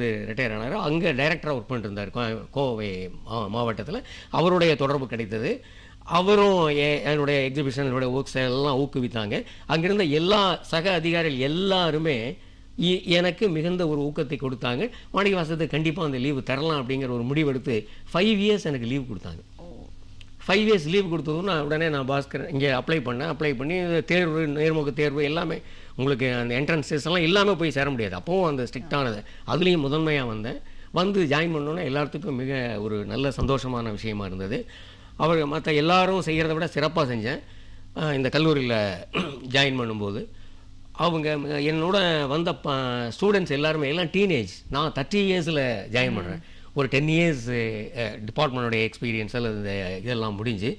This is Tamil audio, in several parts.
ரிட்டையர் ஆனார். அங்கே டைரக்டராக ஒர்க் பண்ணிட்டு இருந்தார் கோவை மாவட்டத்தில். அவருடைய தொடர்பு கிடைத்தது. அவரும் என்னுடைய எக்ஸிபிஷன், என்னுடைய ஒர்க்ஸ் எல்லாம் ஊக்குவித்தாங்க. அங்கிருந்த எல்லா சக அதிகாரிகள் எல்லாருமே எனக்கு மிகுந்த ஒரு ஊக்கத்தை கொடுத்தாங்க. மாணிக்கவாசகத்துக்கு கண்டிப்பாக அந்த லீவு தரலாம் அப்படிங்கிற ஒரு முடிவெடுத்து 5 இயர்ஸ் எனக்கு லீவ் கொடுத்தாங்க. 5 இயர்ஸ் லீவ் கொடுத்ததும் நான் பாஸ்கர் இங்கே அப்ளை பண்ணி தேர்வு, நேர்முக தேர்வு எல்லாமே உங்களுக்கு அந்த என்ட்ரன்ஸஸ் எல்லாம் எல்லாமே போய் சேர முடியாது. அப்போவும் அந்த ஸ்ட்ரிக்டானது. அதுலேயும் முதன்மையாக வந்து ஜாயின் பண்ணோன்னே எல்லாத்துக்கும் மிக ஒரு நல்ல சந்தோஷமான விஷயமா இருந்தது. அவர் மற்ற எல்லாரும் செய்கிறத விட சிறப்பாக செஞ்சேன். இந்த கல்லூரியில் ஜாயின் பண்ணும்போது அவங்க என்னோட வந்த ஸ்டூடெண்ட்ஸ் எல்லாருமே எல்லாம் டீனேஜ். நான் 30 இயர்ஸில் ஜாயின் பண்ணுறேன். ஒரு 10 இயர்ஸ் டிபார்ட்மெண்ட்டோடைய எக்ஸ்பீரியன்ஸ் அல்லது இதெல்லாம் முடிஞ்சு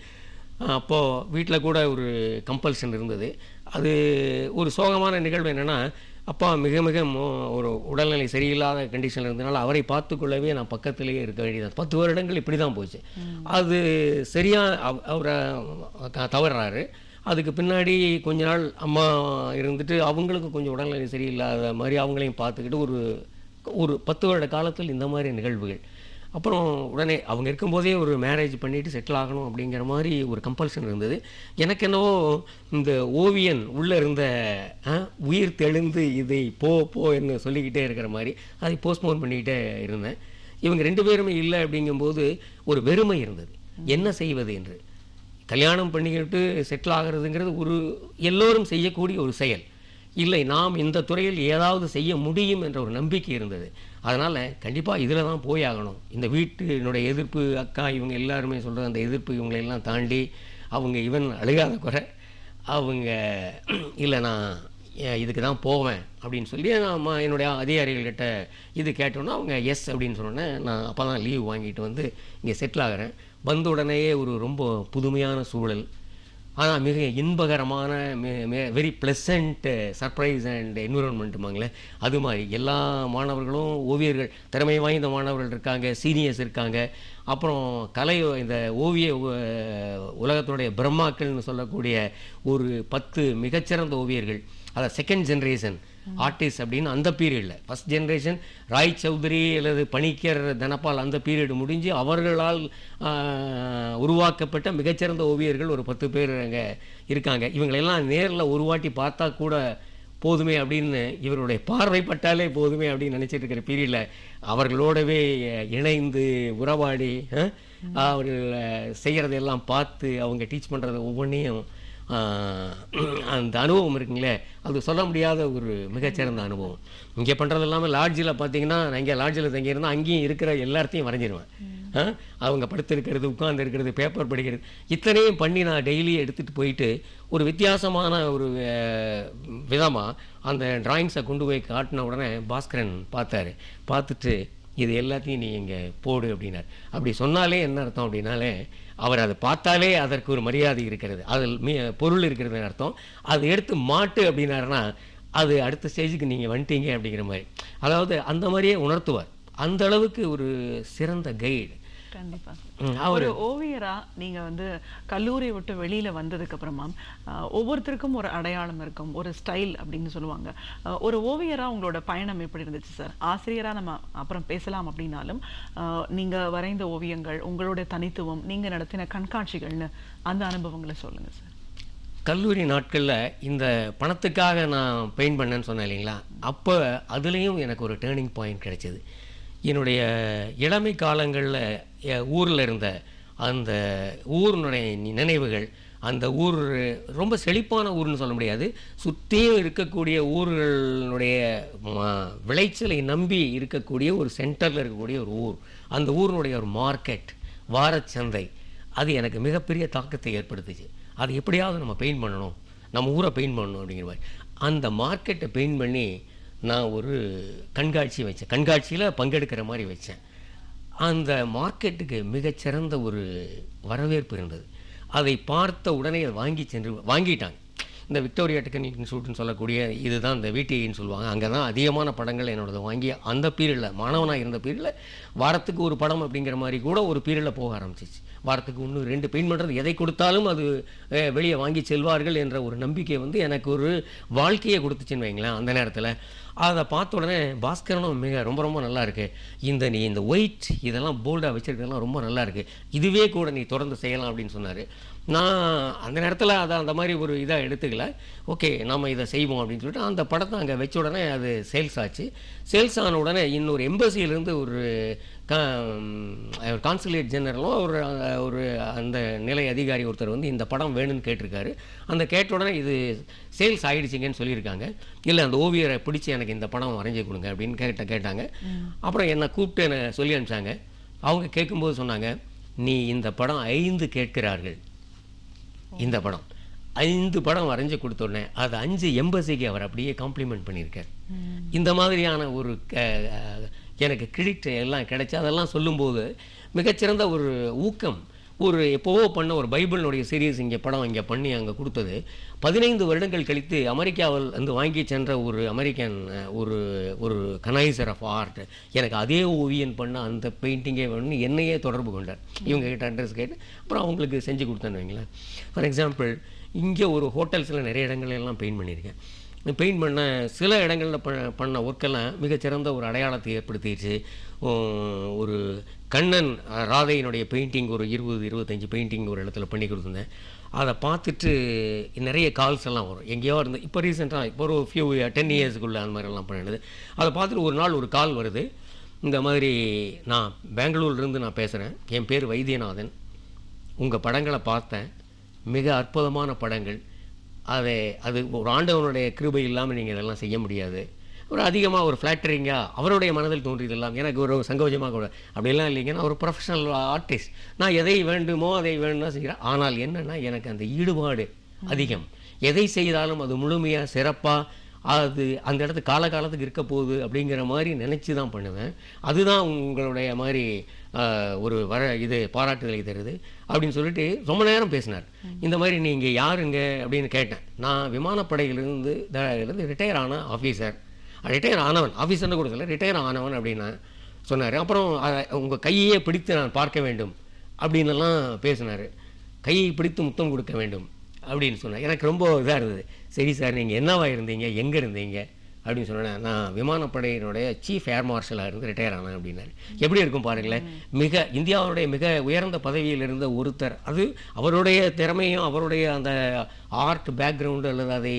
அப்போது வீட்டில் கூட ஒரு கம்பல்ஷன் இருந்தது. அது ஒரு சோகமான நிகழ்வு என்னென்னா, அப்பா மிக மிக ஒரு உடல்நிலை சரியில்லாத கண்டிஷனில் இருந்ததுனால அவரை பார்த்துக்கொள்ளவே நான் பக்கத்திலேயே இருக்க வேண்டியது. 10 வருடங்கள் இப்படி தான் போச்சு. அது சரியாக அவரை தவறுறாரு. அதுக்கு பின்னாடி கொஞ்ச நாள் அம்மா இருந்துட்டு அவங்களுக்கு கொஞ்சம் உடல்நிலை சரியில்லாத மாதிரி அவங்களையும் பார்த்துக்கிட்டு ஒரு 10 வருட காலத்தில் இந்த மாதிரி நிகழ்வுகள். அப்புறம் உடனே அவங்க இருக்கும்போதே ஒரு மேரேஜ் பண்ணிவிட்டு செட்டில் ஆகணும் அப்படிங்கிற மாதிரி ஒரு கம்பல்ஷன் இருந்தது. எனக்கு என்னவோ இந்த ஓவியன் உள்ளே இருந்த உயிர் தெளிந்து இதை போ என்று சொல்லிக்கிட்டே இருக்கிற மாதிரி அதை போஸ்ட்போன் பண்ணிக்கிட்டே இருந்தேன். இவங்க 2 பேருமே இல்லை அப்படிங்கும்போது ஒரு வெறுமை இருந்தது. என்ன செய்வது என்று. கல்யாணம் பண்ணிக்கிட்டு செட்டில் ஆகிறதுங்கிறது ஒரு எல்லோரும் செய்யக்கூடிய ஒரு செயல் இல்லை. நாம் இந்த துறையில் ஏதாவது செய்ய முடியும் என்ற ஒரு நம்பிக்கை இருந்தது. அதனால் கண்டிப்பாக இதில் தான் போய் ஆகணும். இந்த வீட்டினுடைய எதிர்ப்பு, அக்கா இவங்க எல்லாருமே சொல்கிற அந்த எதிர்ப்பு இவங்களெல்லாம் தாண்டி அவங்க அழுகாத குறை அவங்க இல்லை நான் இதுக்கு தான் போவேன் அப்படின்னு சொல்லி நான் என்னுடைய அதிகாரிகள்கிட்ட இது கேட்டோன்னா அவங்க எஸ் அப்படின்னு சொன்னோன்னே நான் அப்போ தான் லீவ் வாங்கிட்டு வந்து இங்கே செட்டில் ஆகிறேன். வந்த உடனேயே ஒரு ரொம்ப புதுமையான சூழல், ஆனால் மிக இன்பகரமான வெரி ப்ளசண்ட் சர்ப்ரைஸ் அண்ட் என்விரான்மெண்ட்டுமாங்களே, அது மாதிரி எல்லா மாணவர்களும் ஓவியர்கள், திறமை வாய்ந்த மாணவர்கள் இருக்காங்க, சீனியர்ஸ் இருக்காங்க. அப்புறம் இந்த ஓவிய உலகத்தினுடைய பிரம்மாக்கள்னு சொல்லக்கூடிய ஒரு 10 மிகச்சிறந்த ஓவியர்கள், அதை செகண்ட் ஜென்ரேஷன் ஆர்டிஸ்ட் அப்படின்னு அந்த பீரியடில், ஃபஸ்ட் ஜென்ரேஷன் ராய் சௌத்ரி அல்லது பணிக்கர், தனபால் அந்த பீரியடு முடிஞ்சு அவர்களால் உருவாக்கப்பட்ட மிகச்சிறந்த ஓவியர்கள் ஒரு 10 பேர் அங்கே இருக்காங்க. இவங்களெல்லாம் நேரில் ஒரு வாட்டி பார்த்தா கூட போதுமே அப்படின்னு, இவருடைய பார்வைப்பட்டாலே போதுமே அப்படின்னு நினச்சிட்டு இருக்கிற பீரியடில் அவர்களோடவே இணைந்து உறவாடி அவர்கள் செய்கிறதெல்லாம் பார்த்து அவங்க டீச் பண்ணுறது ஒவ்வொன்றையும் அந்த அனுபவம் இருக்குங்களே, அது சொல்ல முடியாத ஒரு மிகச்சிறந்த அனுபவம். இங்கே பண்ணுறது இல்லாமல் லாட்ஜில் பார்த்தீங்கன்னா, நான் இங்கே லாட்ஜில் தங்கியிருந்தால் அங்கேயும் இருக்கிற எல்லாத்தையும் வரைஞ்சிருவேன். அவங்க படுத்திருக்கிறது, உட்கார்ந்து இருக்கிறது, பேப்பர் படிக்கிறது, இத்தனையும் பண்ணி நான் டெய்லி எடுத்துகிட்டு போயிட்டு ஒரு வித்தியாசமான ஒரு விதமாக அந்த டிராயிங்ஸை கொண்டு போய் காட்டின உடனே பாஸ்கரன் பார்த்துட்டு இது எல்லாத்தையும் நீ இங்கே போடு அப்படின்னார். அப்படி சொன்னாலே என்ன அர்த்தம் அப்படின்னாலே, அவர் அதை பார்த்தாலே அதற்கு ஒரு மரியாதை இருக்கிறது, அதில் பொருள் இருக்கிறதுன்னு அர்த்தம். அதை எடுத்து மாட்டு அப்படின்னாருன்னா அது அடுத்த ஸ்டேஜுக்கு நீங்கள் வந்துட்டீங்க அப்படிங்கிற மாதிரி. அதாவது அந்த மாதிரியே உணர்த்துவார். அந்த அளவுக்கு ஒரு சிறந்த கைடு. கண்டிப்பா ஒரு ஓவியரா நீங்க கல்லூரியை விட்டு வெளியில வந்ததுக்கு அப்புறமா ஒவ்வொருத்தருக்கும் ஒரு அடையாளம் இருக்கும், ஒரு ஸ்டைல் அப்படின்னு சொல்லுவாங்க. ஒரு ஓவியரா உங்களோட பயணம் எப்படி இருந்துச்சு சார்? ஆசிரியரா நம்ம அப்புறம் பேசலாம் அப்படின்னாலும் நீங்க வரைந்த ஓவியங்கள், உங்களுடைய தனித்துவம், நீங்க நடத்தின கண்காட்சிகள்னு அந்த அனுபவங்களை சொல்லுங்க சார். கல்லூரி நாட்களில் இந்த பணத்துக்காக நான் பெயிண்ட் பண்ணேன்னு சொன்னேன் இல்லைங்களா, அப்போ அதுலேயும் எனக்கு ஒரு டேர்னிங் பாயிண்ட் கிடைச்சிது. என்னுடைய இளமை காலங்களில் ஊரில் இருந்த அந்த ஊரினுடைய நினைவுகள், அந்த ஊர் ரொம்ப செழிப்பான ஊர்னு சொல்ல முடியாது, சுற்றியும் இருக்கக்கூடிய ஊர்களுடைய விளைச்சலை நம்பி இருக்கக்கூடிய ஒரு சென்டரில் இருக்கக்கூடிய ஒரு ஊர், அந்த ஊரினுடைய ஒரு மார்க்கெட், வாரச்சந்தை, அது எனக்கு மிகப்பெரிய தாக்கத்தை ஏற்படுத்துச்சு. அது எப்படியாவது நம்ம பெயிண்ட் பண்ணணும், நம்ம ஊரை பெயிண்ட் பண்ணணும் அப்படிங்கிற மாதிரி அந்த மார்க்கெட்டை பெயிண்ட் பண்ணி நான் ஒரு கண்காட்சி வச்சேன். கண்காட்சியில் பங்கெடுக்கிற மாதிரி வச்சேன். அந்த மார்க்கெட்டுக்கு மிகச்சிறந்த ஒரு வரவேற்பு இருந்தது. அதை பார்த்த உடனே வாங்கிட்டாங்க. இந்த விக்டோரியா டெக்னிக்கல் இன்ஸ்டியூட்னு சொல்லக்கூடிய இதுதான் இந்த விடிஐன்னு சொல்லுவாங்க. அங்கே தான் அதிகமான படங்கள் என்னோடது வாங்கி அந்த பீரியடில் மாணவனாக இருந்த பீரியடில் வாரத்துக்கு ஒரு படம் அப்படிங்கிற மாதிரி கூட ஒரு பீரியடில் போக ஆரம்பிச்சிச்சு. வாரத்துக்கு 1-2 பெயிண்ட் பண்ணுறது, எதை கொடுத்தாலும் அது வெளியே வாங்கி செல்வார்கள் என்ற ஒரு நம்பிக்கை எனக்கு ஒரு வாழ்க்கையை கொடுத்துச்சுன்னு வைங்களேன். அந்த நேரத்தில் அதை பார்த்த உடனே பாஸ்கரனும் ரொம்ப ரொம்ப நல்லா இருக்கு, நீ இந்த ஒயிட் இதெல்லாம் போல்டாக வச்சிருக்கிறதெல்லாம் ரொம்ப நல்லா இருக்கு, இதுவே கூட நீ தொடர்ந்து செய்யலாம் அப்படின்னு சொன்னார். நான் அந்த நேரத்தில் அதை அந்த மாதிரி ஒரு இதாக எடுத்துக்கல. ஓகே நம்ம இதை செய்வோம் அப்படின்னு சொல்லிட்டு அந்த படத்தை அங்கே வச்ச உடனே அது சேல்ஸ் ஆச்சு. சேல்ஸ் ஆன உடனே இன்னொரு எம்பசியிலேருந்து ஒரு கான்சுலேட் ஜெனரலும் ஒரு அந்த நிலை அதிகாரி ஒருத்தர் வந்து இந்த படம் வேணும்னு கேட்டிருக்காரு. அந்த கேட்ட உடனே இது சேல்ஸ் ஆகிடுச்சிங்கன்னு சொல்லியிருக்காங்க. இல்லை அந்த ஓவியரை பிடிச்சி எனக்கு இந்த படம் வரைஞ்சி கொடுங்க அப்படின்னு கேட்டாங்க. அப்புறம் என்னை கூப்பிட்டு என்னை சொல்லி அனுப்பிச்சாங்க. அவங்க கேட்கும்போது சொன்னாங்க, நீ இந்த படம் 5 கேட்கிறார்கள், இந்த படம் 5 படம் வரைஞ்சி கொடுத்தோடனே அது 5 எம்பசிக்கு அவர் அப்படியே காம்ப்ளிமெண்ட் பண்ணியிருக்கார். இந்த மாதிரியான ஒரு எனக்கு கிரெடிட் எல்லாம் கிடைச்சி அதெல்லாம் சொல்லும்போது மிகச்சிறந்த ஒரு ஊக்கம். ஒரு எப்போவோ பண்ண ஒரு பைபிளினுடைய சீரியஸ் இங்கே படம் இங்கே பண்ணி அங்கே கொடுத்தது 15 வருடங்கள் கழித்து அமெரிக்காவில் வந்து வாங்கி சென்ற ஒரு அமெரிக்கன் ஒரு கனைசர் ஆஃப் ஆர்ட் எனக்கு அதே ஓவியன் பண்ண அந்த பெயிண்டிங்கே வேணும்னு என்னையே தொடர்பு கொண்டார். இவங்க கிட்ட அட்ரஸ் கேட்டு அப்புறம் அவங்களுக்கு செஞ்சு கொடுத்தேன்னு வைங்களேன். ஃபார் எக்ஸாம்பிள் இங்கே ஒரு ஹோட்டல்ஸில் நிறைய இடங்கள்லாம் பெயிண்ட் பண்ணியிருக்கேன். பெயிண்ட் பண்ண சில இடங்களில் பண்ண ஒர்க்கெல்லாம் மிகச்சிறந்த ஒரு அடையாளத்தை ஏற்படுத்திடுச்சு. ஒரு கண்ணன் ராதையினுடைய பெயிண்டிங் ஒரு 20-25 பெயிண்டிங் ஒரு இடத்துல பண்ணி கொடுத்துருந்தேன். அதை பார்த்துட்டு நிறைய கால்ஸ் எல்லாம் வரும் எங்கேயோ இருந்து. இப்போ ரீசெண்டாக இப்போ ஒரு 10 இயர்ஸுக்குள்ளே அந்த மாதிரிலாம் பண்ணிடுது. அதை பார்த்துட்டு ஒரு நாள் ஒரு கால் வருது, இந்த மாதிரி நான் பெங்களூர்லேருந்து நான் பேசுகிறேன், என் பேர் வைத்தியநாதன், உங்கள் படங்களை பார்த்தேன், மிக அற்புதமான படங்கள், அது ஒரு ஆண்டவனுடைய கிருபை இல்லாமல் நீங்கள் இதெல்லாம் செய்ய முடியாது. ஒரு அதிகமாக ஒரு ஃப்ளாட்டரிங்காக அவருடைய மனதில் தோன்றியதெல்லாம் எனக்கு ஒரு சங்கோஜமாக கூட அப்படிலாம் இல்லைங்க. நான் ஒரு ப்ரொஃபஷனல் ஆர்டிஸ்ட், நான் எதை வேண்டுமோ அதை வேணும்னா செய்கிறேன். ஆனால் என்னென்னா எனக்கு அந்த ஈடுபாடு அதிகம். எதை செய்தாலும் அது முழுமையாக சிறப்பாக அது அந்த இடத்து காலகாலத்துக்கு இருக்க போகுது அப்படிங்கிற மாதிரி நினச்சி தான் பண்ணுவேன். அதுதான் உங்களுடைய மாதிரி ஒரு இது பாராட்டுதலை தருது அப்படின்னு சொல்லிட்டு ரொம்ப நேரம் பேசினார். இந்த மாதிரி நீங்கள் யாருங்க அப்படின்னு கேட்டேன். நான் விமானப்படையிலிருந்து ரிட்டையர் ஆன ஆஃபீஸர், ரிட்டையர் ஆனவன், ஆஃபீஸர்னு கூட சொல்ல, ரிட்டையர் ஆனவன் அப்படின்னு சொன்னார். அப்புறம் உங்கள் கையே பிடித்து நான் பார்க்க வேண்டும் அப்படின்னுலாம் பேசினார். கையை பிடித்து முத்தம் கொடுக்க வேண்டும் அப்படின்னு சொன்னார். எனக்கு ரொம்ப இதாக இருந்தது. சரி சார், நீங்கள் என்னவா இருந்தீங்க, எங்கே இருந்தீங்க அப்படின்னு சொன்னேன். நான் விமானப்படையினுடைய சீஃப் ஏர் மார்ஷலாக இருந்து ரிட்டையர் ஆனேன் அப்படின்னாரு. எப்படி இருக்கும் பாருங்களேன். இந்தியாவுடைய மிக உயர்ந்த பதவியில் இருந்த ஒருத்தர், அது அவருடைய திறமையும் அவருடைய அந்த ஆர்ட் பேக்ரவுண்டு அல்லது அதை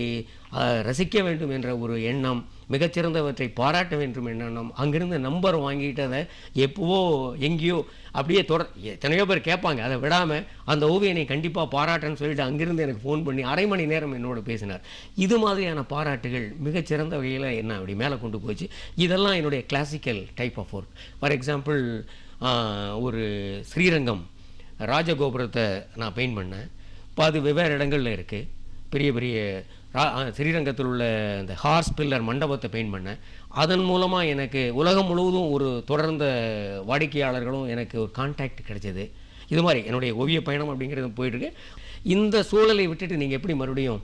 ரசிக்க வேண்டும் என்ற ஒரு எண்ணம், மிகச்சிறந்தவற்றை பாராட்ட வேண்டும் எண்ணம், அங்கிருந்து நம்பர் வாங்கிட்டு அதை எப்போவோ எங்கேயோ அப்படியே எத்தனையோ பேர் கேட்பாங்க, அதை விடாமல் அந்த ஓவியனை கண்டிப்பாக பாராட்டுன்னு சொல்லிட்டு அங்கிருந்து எனக்கு ஃபோன் பண்ணி அரை மணி நேரம் என்னோட பேசினார். இது மாதிரியான பாராட்டுகள் மிகச்சிறந்த வகையில் என்ன அப்படி மேலே கொண்டு போச்சு. இதெல்லாம் என்னுடைய classical type of work. For example ஒரு ஸ்ரீரங்கம் ராஜகோபுரத்தை நான் பெயிண்ட் பண்ணேன். இப்போ அது வெவ்வேறு இடங்களில் இருக்குது. பெரிய பெரிய ஸ்ரீரங்கத்தில் உள்ள இந்த ஹார்ஸ் பில்லர் மண்டபத்தை பெயிண்ட் பண்ணேன். அதன் மூலமாக எனக்கு உலகம் முழுவதும் ஒரு தொடர்ந்த வாடிக்கையாளர்களும் எனக்கு ஒரு கான்டாக்ட் கிடைச்சது. இது மாதிரி என்னுடைய ஓவிய பயணம் அப்படிங்கிறது போயிட்டுருக்கு. இந்த சூழலை விட்டுட்டு நீங்கள் எப்படி மறுபடியும்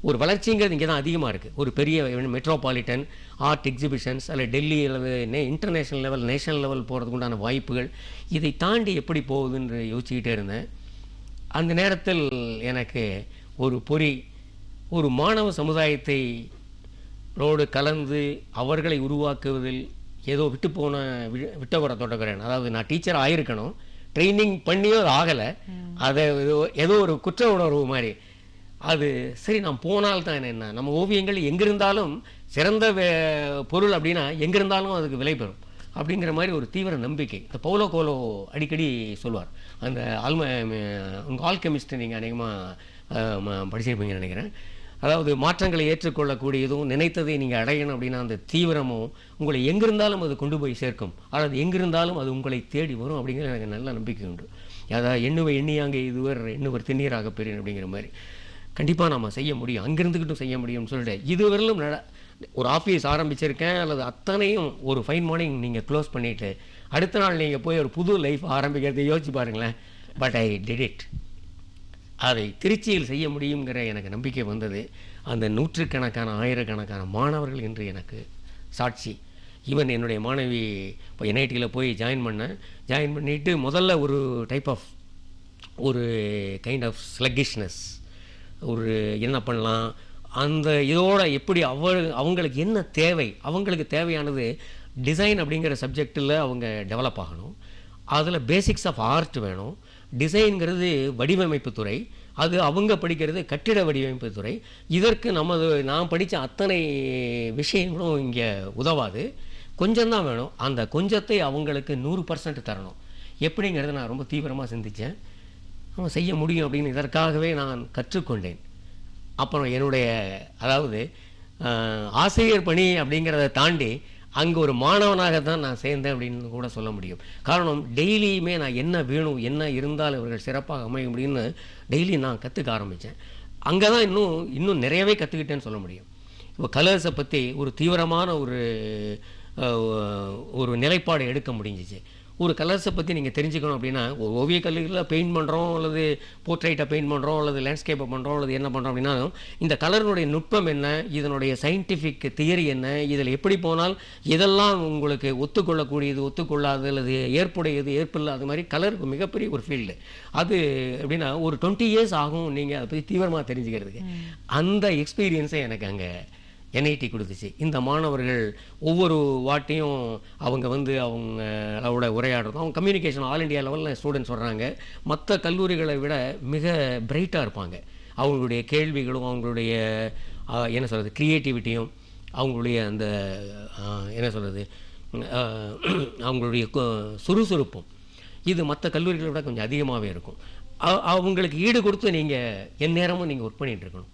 ஒரு வளர்ச்சிங்கிறது இங்கே தான் அதிகமாக இருக்குது. ஒரு பெரிய மெட்ரோபாலிட்டன் ஆர்ட் எக்ஸிபிஷன்ஸ் அல்லது டெல்லி அல்லது இன்டர்நேஷ்னல் லெவல் நேஷனல் லெவல் போகிறதுக்கு உண்டான வாய்ப்புகள், இதை தாண்டி எப்படி போகுதுன்னு யோசிச்சுக்கிட்டே இருந்தேன். அந்த நேரத்தில் எனக்கு ஒரு மாணவ சமுதாயத்தை ரோடு கலந்து அவர்களை உருவாக்குவதில் ஏதோ விட்டவரை தொடங்குறேன். அதாவது நான் டீச்சர் ஆகிருக்கணும், ட்ரைனிங் பண்ணியும் அது ஆகலை. அதை ஏதோ ஒரு குற்ற உணர்வு மாதிரி அது சரி நாம் போனால்தான் என்ன, நம்ம ஓவியங்கள் எங்கிருந்தாலும் சிறந்த பொருள் அப்படின்னா எங்கிருந்தாலும் அதுக்கு விலை பெறும் அப்படிங்கிற மாதிரி ஒரு தீவிர நம்பிக்கை. இந்த பவுலோ கோலோ அடிக்கடி சொல்வார். அந்த உங்கள் ஆல்கெமிஸ்ட் நீங்கள் அநேகமாக படிச்சிருப்பீங்கன்னு நினைக்கிறேன். அதாவது மாற்றங்களை ஏற்றுக்கொள்ளக்கூடியதும் நினைத்ததை நீங்கள் அடையணும் அப்படின்னா அந்த தீவிரமும் உங்களை எங்கிருந்தாலும் அது கொண்டு போய் சேர்க்கும். அதாவது எங்கிருந்தாலும் அது உங்களை தேடி வரும் அப்படிங்கிற எனக்கு நல்ல நம்பிக்கை உண்டு. அதாவது எண்ணியாங்க இதுவர் எண்ணுவர் திண்ணீராக பெரியன் அப்படிங்கிற மாதிரி கண்டிப்பாக நம்ம செய்ய முடியும், அங்கிருந்துக்கிட்டும் செய்ய முடியும்னு சொல்லிட்டு இதுவரையிலும் ஒரு ஆஃபீஸ் ஆரம்பிச்சிருக்கேன் அல்லது அத்தனையும் ஒரு ஃபைன் மார்னிங் நீங்கள் க்ளோஸ் பண்ணிவிட்டு அடுத்த நாள் நீங்கள் போய் ஒரு புது லைஃப் ஆரம்பிக்கிறதை யோசிச்சு பாருங்களேன். But I did it. அதை திருச்சியில் செய்ய முடியுங்கிற எனக்கு நம்பிக்கை வந்தது. அந்த நூற்றுக்கணக்கான ஆயிரக்கணக்கான மாணவர்கள் என்று எனக்கு சாட்சி. ஈவன் என்னுடைய மாணவி இப்போ என்ஐடியில் போய் ஜாயின் பண்ணிவிட்டு முதல்ல ஒரு டைப் ஆஃப் ஒரு கைண்ட் ஆஃப் ஸ்லக்கிஷ்னஸ், ஒரு என்ன பண்ணலாம் அந்த இதோட எப்படி அவங்களுக்கு என்ன தேவை, அவங்களுக்கு தேவையானது டிசைன் அப்படிங்கிற சப்ஜெக்டில் அவங்க டெவலப் ஆகணும். அதில் பேசிக்ஸ் ஆஃப் ஆர்ட் வேணும். டிசைன்கிறது வடிவமைப்பு துறை, அது அவங்க படிக்கிறது கட்டிட வடிவமைப்பு துறை. இதற்கு நான் படித்த அத்தனை விஷயங்களும் இங்கே உதவாது. கொஞ்சம்தான் வேணும். அந்த கொஞ்சத்தை அவங்களுக்கு 100% தரணும். எப்படிங்கிறத நான் ரொம்ப தீவிரமாக சிந்தித்தேன். அவன் செய்ய முடியும் அப்படின்னு இதற்காகவே நான் கற்றுக்கொண்டேன். அப்புறம் என்னுடைய அதாவது ஆசிரியர் பணி அப்படிங்கிறத தாண்டி அங்கே ஒரு மாணவனாக தான் நான் சேர்ந்தேன் அப்படின்னு கூட சொல்ல முடியும். காரணம், டெய்லியுமே நான் என்ன வேணும், என்ன இருந்தால் இவர்கள் சிறப்பாக அமைய முடியும்னு டெய்லி நான் கற்றுக்க ஆரம்பித்தேன். அங்கே தான் இன்னும் நிறையவே கற்றுக்கிட்டேன்னு சொல்ல முடியும். இப்போ கலர்ஸை பற்றி ஒரு தீவிரமான ஒரு நிலைப்பாடு எடுக்க முடிஞ்சிச்சு. ஒரு கலர்ஸை பற்றி நீங்கள் தெரிஞ்சுக்கணும் அப்படின்னா, ஒரு ஓவிய கல்லூரியில் பெயிண்ட் பண்ணுறோம், அல்லது போர்ட்ரைட்டை பெயிண்ட் பண்ணுறோம், அல்லது லேண்ட்ஸ்கேப்பை பண்ணுறோம், அல்லது என்ன பண்ணுறோம் அப்படின்னாலும் இந்த கலரினுடைய நுட்பம் என்ன, இதனுடைய சயின்டிஃபிக் தியரி என்ன, இதில் எப்படி போனால் இதெல்லாம் உங்களுக்கு ஒத்துக்கொள்ளக்கூடியது, ஒத்துக்கொள்ளாது, அல்லது ஏற்புடையது, ஏற்பில்லை, அது மாதிரி கலருக்கு மிகப்பெரிய ஒரு ஃபீல்டு. அது எப்படின்னா ஒரு 20 இயர்ஸ் ஆகும் நீங்கள் அதை பற்றி தீவிரமாக தெரிஞ்சுக்கிறதுக்கு. அந்த எக்ஸ்பீரியன்ஸை எனக்கு அங்கே NIT கொடுத்துச்சு. இந்த மாணவர்கள் ஒவ்வொரு வாட்டியும் அவங்க அவங்களோட உரையாடுறதும், அவங்க கம்யூனிகேஷன் ஆல் இண்டியா லெவலில் ஸ்டூடெண்ட்ஸ் வர்றாங்க. மற்ற கல்லூரிகளை விட மிக பிரைட்டாக இருப்பாங்க. அவங்களுடைய கேள்விகளும், அவங்களுடைய என்ன சொல்கிறது, க்ரியேட்டிவிட்டியும், அவங்களுடைய அந்த என்ன சொல்கிறது, அவங்களுடைய சுறுசுறுப்பும் இது மற்ற கல்லூரிகளை விட கொஞ்சம் அதிகமாகவே இருக்கும். அவங்களுக்கு ஈடு கொடுத்து நீங்கள் எந்நேரமும் நீங்கள் ஒர்க் பண்ணிகிட்டு இருக்கணும்.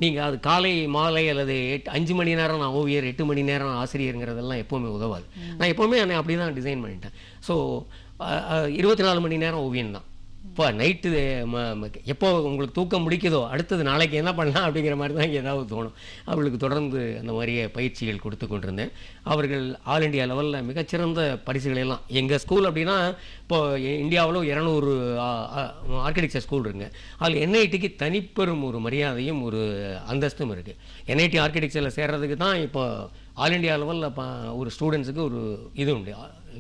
நீங்கள் அது காலை மாலை அல்லது 5 மணி நேரம் நான் ஓவியர், 8 மணி நேரம் ஆசிரியருங்கிறதெல்லாம் எப்போவுமே உதவாது. நான் எப்போவுமே என்னை அப்படி தான் டிசைன் பண்ணிட்டேன். ஸோ 24 மணி நேரம் ஓவியம் தான். இப்போ நைட்டு எப்போ உங்களுக்கு தூக்கம் முடிக்குதோ அடுத்தது நாளைக்கு என்ன பண்ணலாம் அப்படிங்கிற மாதிரி தான் ஏதாவது தோணும். அவர்களுக்கு தொடர்ந்து அந்த மாதிரியே பயிற்சிகள் கொடுத்து கொண்டிருந்தேன். அவர்கள் ஆல் இண்டியா லெவலில் மிகச்சிறந்த பரிசுகளெல்லாம், எங்கள் ஸ்கூல் அப்படின்னா இப்போது இந்தியாவில் 200 ஆர்கிடெக்சர் ஸ்கூல் இருக்குங்க. அதில் NITக்கு தனிப்பெரும் ஒரு மரியாதையும் ஒரு அந்தஸ்தும் இருக்குது. NIT ஆர்கிடெக்சரில் சேர்றதுக்கு தான் இப்போ ஆல் இண்டியா லெவலில் ஒரு ஸ்டூடெண்ட்ஸுக்கு ஒரு இது உண்டு,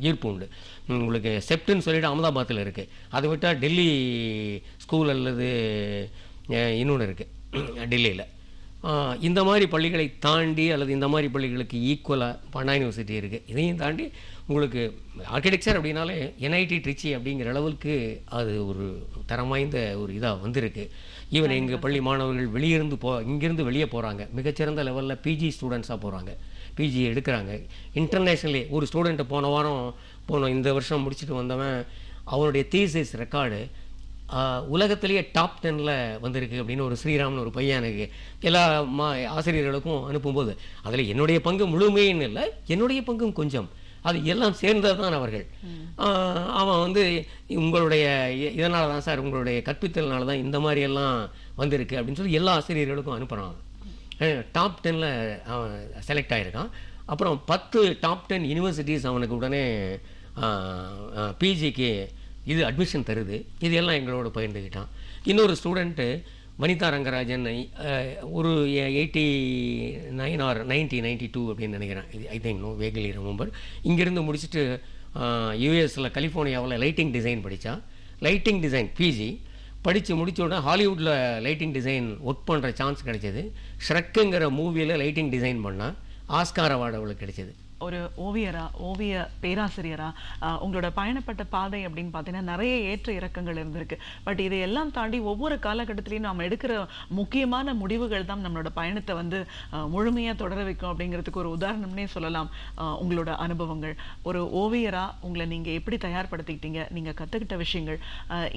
ஈர்ப்பு உண்டு. உங்களுக்கு செப்ட்னு சொல்லிட்டு அகமதாபாத்தில் இருக்குது. அதை விட்டால் டெல்லி ஸ்கூல் அல்லது இன்னொன்று இருக்குது டெல்லியில். இந்த மாதிரி பள்ளிகளை தாண்டி அல்லது இந்த மாதிரி பள்ளிகளுக்கு ஈக்குவலாக அண்ணா யூனிவர்சிட்டி இருக்குது. இதையும் தாண்டி உங்களுக்கு ஆர்கிடெக்சர் அப்படின்னாலே NIT ட்ரிச்சி அப்படிங்கிற அளவுக்கு அது ஒரு தரம் வாய்ந்த ஒரு இதாக வந்திருக்கு. ஈவன் எங்கள் பள்ளி மாணவர்கள் இங்கேருந்து வெளியே போகிறாங்க. மிகச்சிறந்த லெவலில் PG ஸ்டூடெண்ட்ஸாக போகிறாங்க, PG எடுக்கிறாங்க. இன்டர்நேஷ்னலி ஒரு ஸ்டூடெண்ட்டை போனோம் இந்த வருஷம் முடிச்சுட்டு வந்தவன், அவனுடைய தீசிஸ் ரெக்கார்டு உலகத்திலேயே டாப் 10ல் வந்திருக்கு அப்படின்னு ஒரு ஸ்ரீராம்னு ஒரு பையன் எனக்கு எல்லா ஆசிரியர்களுக்கும் அனுப்பும்போது, அதில் என்னுடைய பங்கு முழுமைன்னு இல்லை, என்னுடைய பங்கும் கொஞ்சம், அது எல்லாம் சேர்ந்தது தான் அவர்கள். அவன் உங்களுடைய இதனால தான் சார், உங்களுடைய கற்பித்தல்னால தான் இந்த மாதிரியெல்லாம் வந்திருக்கு அப்படின்னு சொல்லி எல்லா ஆசிரியர்களுக்கும் அனுப்புகிறான். டாப் 10ல் அவன் செலக்ட் ஆகிருக்கான். அப்புறம் 10 டாப் 10 யூனிவர்சிட்டிஸ் அவனுக்கு உடனே PGக்கு இது அட்மிஷன் தருது. இது எல்லாம் எங்களோட பகிர்ந்துக்கிட்டான். இன்னொரு ஸ்டூடெண்ட்டு வனிதா ரங்கராஜன், ஒரு 89 or 92 அப்படின்னு நினைக்கிறேன், ஐ திங்க் நோ வேகலி ரிமெம்பர். இங்கேருந்து முடிச்சுட்டு யூஎஸில் கலிஃபோர்னியாவில் லைட்டிங் டிசைன் படித்தா. லைட்டிங் டிசைன் PG படித்து முடித்த உடனே ஹாலிவுட்டில் லைட்டிங் டிசைன் ஒர்க் பண்ணுற சான்ஸ் கிடைச்சது. ஷ்ரெக்குங்கிற மூவியில் லைட்டிங் டிசைன் பண்ணால் ஆஸ்கார் அவார்டு அவளுக்கு கிடைச்சது. ஒரு ஓவிய பேராசிரியரா உங்களோட பயணப்பட்ட பாதை அப்படின்னு பார்த்தீங்கன்னா நிறைய ஏற்ற இறக்கங்கள் இருந்திருக்கு. பட் இதையெல்லாம் தாண்டி ஒவ்வொரு காலகட்டத்திலையும் நாம் எடுக்கிற முக்கியமான முடிவுகள் தான் நம்மளோட பயணத்தை முழுமையாக தொடர வைக்கும் அப்படிங்கிறதுக்கு ஒரு உதாரணம்னே சொல்லலாம். உங்களோட அனுபவங்கள், ஒரு ஓவியரா உங்களை நீங்கள் எப்படி தயார்படுத்திக்கிட்டீங்க, நீங்கள் கற்றுக்கிட்ட விஷயங்கள்,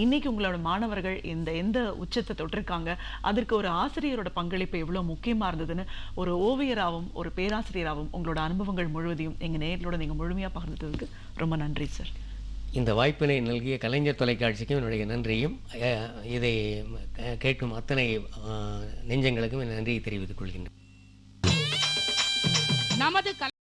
இன்னைக்கு உங்களோட மாணவர்கள் எந்த உச்சத்தை தொட்டிருக்காங்க, அதற்கு ஒரு ஆசிரியரோட பங்களிப்பு எவ்வளோ முக்கியமாக இருந்ததுன்னு ஒரு ஓவியராகவும் ஒரு பேராசிரியராகவும் உங்களோட அனுபவங்கள் முழுவதையும் எங்க நேயர்களோட நீங்க முழுமையா பகிர்ந்ததுக்கு ரொம்ப நன்றி சார். இந்த வாய்ப்பினை நல்கிய கலைஞர் தொலைக்காட்சிக்கும் என்னுடைய நன்றியும், இதை கேட்கும் அத்தனை நெஞ்சங்களுக்கும் நன்றியை தெரிவித்துக் கொள்கின்றேன்.